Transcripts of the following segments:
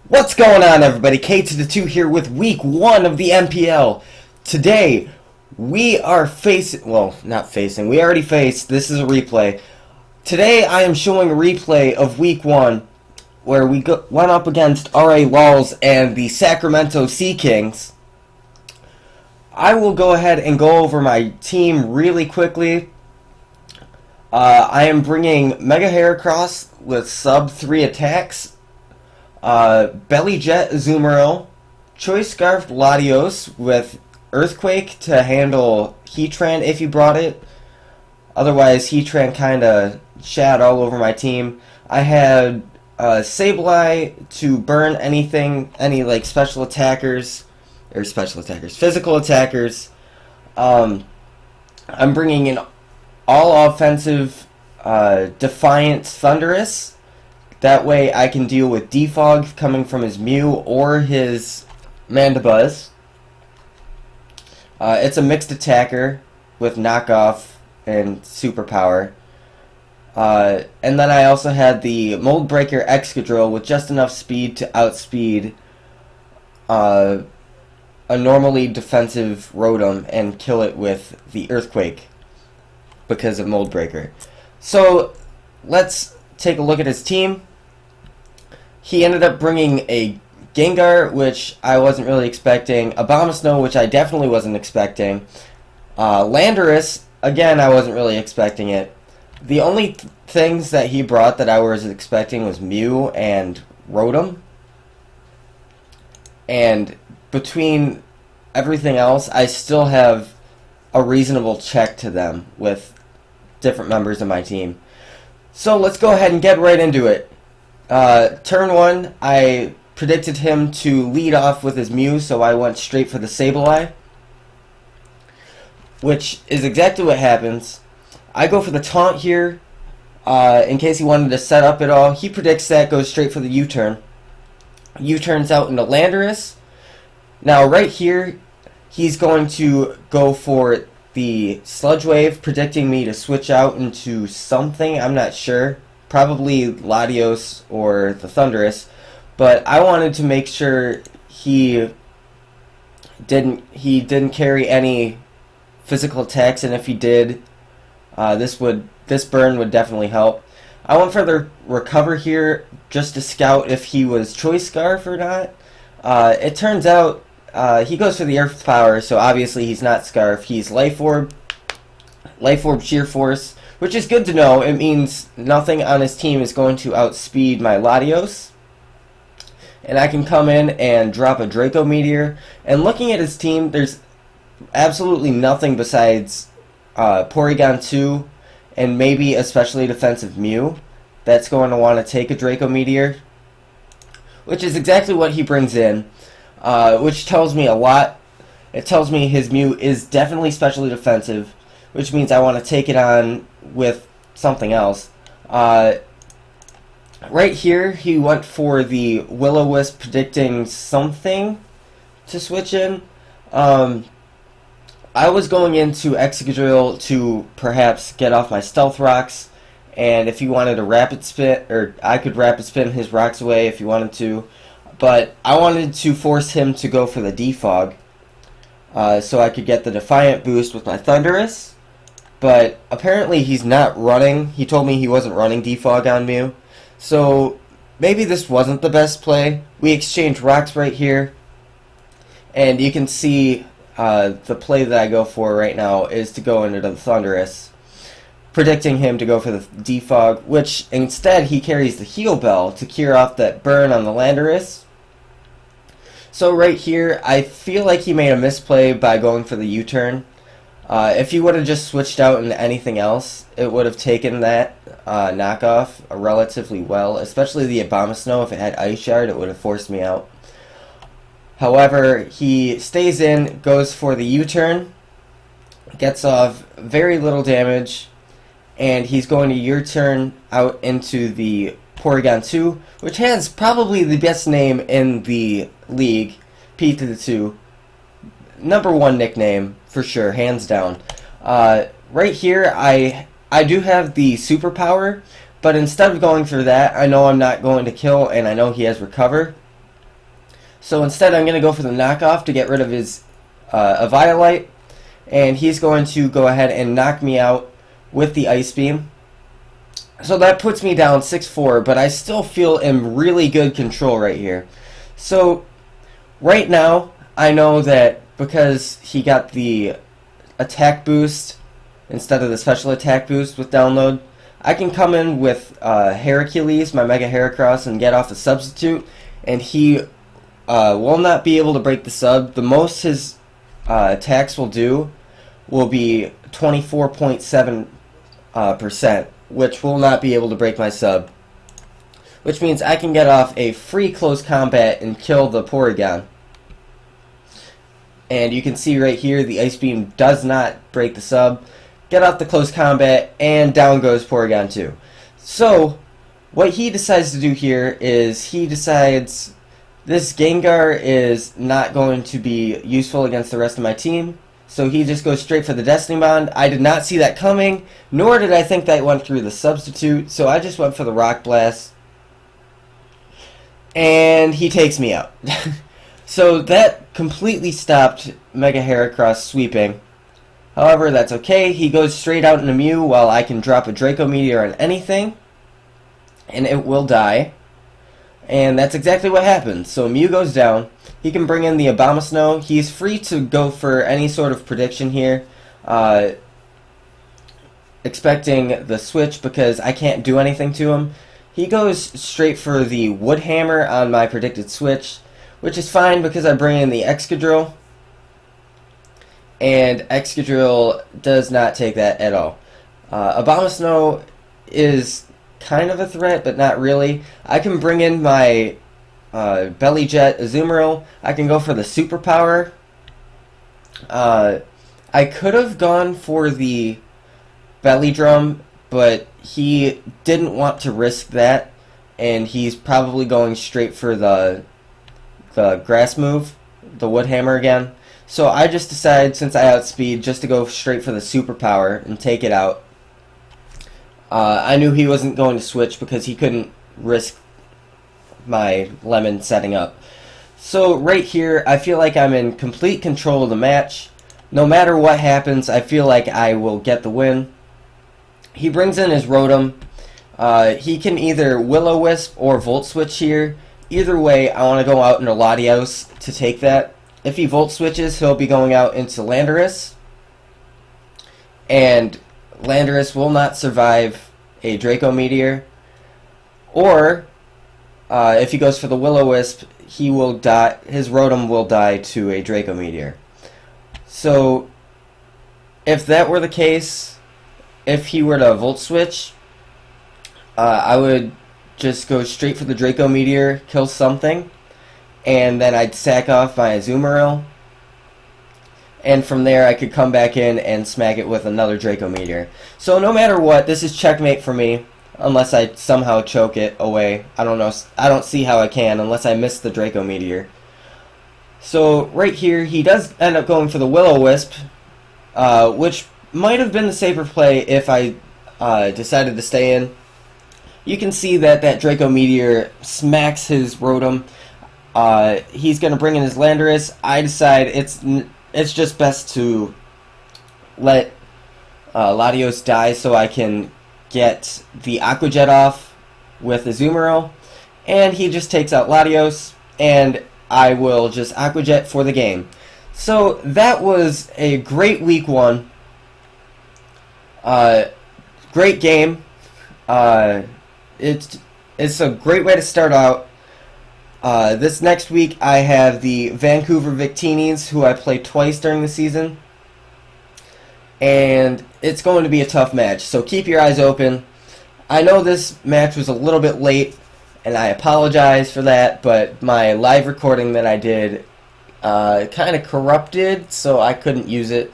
What's going on, everybody? K to the 2 here with week 1 of the MPL. Today, we are facing, well, not facing, we already faced, this is a replay. Today, I am showing a replay of week 1 where we went up against R.A. Walls and the Sacremento Seakings. I will go ahead and go over my team really quickly. I am bringing Mega Heracross with sub 3 attacks. Belly Jet Azumarill, Choice Scarf Latios with Earthquake to handle Heatran if you brought it. Otherwise, Heatran kinda shat all over my team. I had Sableye to burn any like physical attackers. I'm bringing in all offensive Defiant Thundurus. That way I can deal with Defog coming from his Mew or his Mandibuzz. It's a mixed attacker with knockoff and superpower. And then I also had the Mold Breaker Excadrill with just enough speed to outspeed a normally defensive Rotom and kill it with the Earthquake because of Mold Breaker. So let's take a look at his team. He ended up bringing a Gengar, which I wasn't really expecting. Abomasnow, which I definitely wasn't expecting. Landorus, again, I wasn't really expecting it. The only things that he brought that I was expecting was Mew and Rotom. And between everything else, I still have a reasonable check to them with different members of my team. So let's go ahead and get right into it. Turn 1, I predicted him to lead off with his Mew, so I went straight for the Sableye, which is exactly what happens. I go for the Taunt here, in case he wanted to set up it all. He predicts that, goes straight for the U-turn. U-turns out into Landorus. Now right here, he's going to go for the Sludge Wave, predicting me to switch out into something, I'm not sure. Probably Latios or the Thundurus, but I wanted to make sure he didn't carry any physical attacks, and if he did, this burn would definitely help. I went for the Recover here just to scout if he was Choice Scarf or not. It turns out he goes for the Earth Power, so obviously he's not Scarf. He's Life Orb, Sheer Force, which is good to know. It means nothing on his team is going to outspeed my Latios. And I can come in and drop a Draco Meteor. And looking at his team, there's absolutely nothing besides Porygon 2 and maybe a specially defensive Mew that's going to want to take a Draco Meteor, which is exactly what he brings in, which tells me a lot. It tells me his Mew is definitely specially defensive, which means I want to take it on with something else. Right here, he went for the Will-O-Wisp, predicting something to switch in. I was going into Excadrill to perhaps get off my Stealth Rocks, and if he wanted a Rapid Spin, or I could Rapid Spin his rocks away if he wanted to, but I wanted to force him to go for the Defog, so I could get the Defiant boost with my Thundurus. But apparently he's not running. He told me he wasn't running Defog on Mew. So maybe this wasn't the best play. We exchanged rocks right here. And you can see the play that I go for right now is to go into the Thundurus, predicting him to go for the Defog, which instead he carries the Heal Bell to cure off that burn on the Landorus. So right here, I feel like he made a misplay by going for the U-turn. If he would have just switched out into anything else, it would have taken that knockoff relatively well, especially the Abomasnow. If it had Ice Shard, it would have forced me out. However, he stays in, goes for the U-turn, gets off very little damage, and he's going to U-turn out into the Porygon 2, which has probably the best name in the league, P to the 2. Number 1 nickname, for sure, hands down. Right here, I do have the superpower, but instead of going for that, I know I'm not going to kill, and I know he has Recover. So instead I'm going to go for the knockoff to get rid of his Eviolite, and he's going to go ahead and knock me out with the Ice Beam. So that puts me down 6-4, but I still feel in really good control right here. So right now I know that because he got the attack boost instead of the special attack boost with download, I can come in with Hercules, my Mega Heracross, and get off a substitute, and he will not be able to break the sub. The most his attacks will do will be 24.7%, which will not be able to break my sub, which means I can get off a free close combat and kill the Porygon. And you can see right here the Ice Beam does not break the sub. Get off the close combat, and down goes Porygon 2. So what he decides to do here is he decides this Gengar is not going to be useful against the rest of my team, so he just goes straight for the Destiny Bond. I did not see that coming, nor did I think that went through the substitute, so I just went for the Rock Blast, and he takes me out. So that completely stopped Mega Heracross sweeping. However, that's okay. He goes straight out into Mew while I can drop a Draco Meteor on anything, and it will die. And that's exactly what happens. So Mew goes down. He can bring in the Abomasnow. He's free to go for any sort of prediction here, expecting the switch because I can't do anything to him. He goes straight for the Wood Hammer on my predicted switch, which is fine because I bring in the Excadrill, and Excadrill does not take that at all. Abomasnow is kind of a threat, but not really. I can bring in my Belly Jet Azumarill. I can go for the Superpower. I could have gone for the Belly Drum, but he didn't want to risk that, and he's probably going straight for the Grass move, the Wood Hammer again. So I just decided, since I outspeed, just to go straight for the Superpower and take it out. I knew he wasn't going to switch because he couldn't risk my Lemon setting up. So right here, I feel like I'm in complete control of the match. No matter what happens, I feel like I will get the win. He brings in his Rotom. He can either Will-O-Wisp or Volt Switch here. Either way, I want to go out into Latios to take that. If he Volt Switches, he'll be going out into Landorus. And Landorus will not survive a Draco Meteor. Or, if he goes for the Will-O-Wisp, he will die. His Rotom will die to a Draco Meteor. So, if that were the case, if he were to Volt Switch, I would just go straight for the Draco Meteor, kill something, and then I'd sack off my Azumarill, and from there I could come back in and smack it with another Draco Meteor. So no matter what, this is checkmate for me, unless I somehow choke it away. I don't know. I don't see how I can unless I miss the Draco Meteor. So right here, he does end up going for the Will-O-Wisp, which might have been the safer play if I decided to stay in. You can see that that Draco Meteor smacks his Rotom. He's going to bring in his Landorus. I decide it's just best to let Latios die so I can get the Aqua Jet off with Azumarill. And he just takes out Latios, and I will just Aqua Jet for the game. So that was a great week one. Great game. It's a great way to start out. This next week I have the Vancouver Victinis, who I played twice during the season. And it's going to be a tough match, so keep your eyes open. I know this match was a little bit late, and I apologize for that, but my live recording that I did kind of corrupted, so I couldn't use it,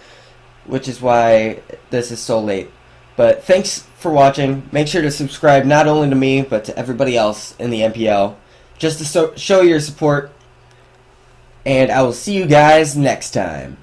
which is why this is so late. But thanks for watching. Make sure to subscribe not only to me, but to everybody else in the MPL, just to show your support. And I will see you guys next time.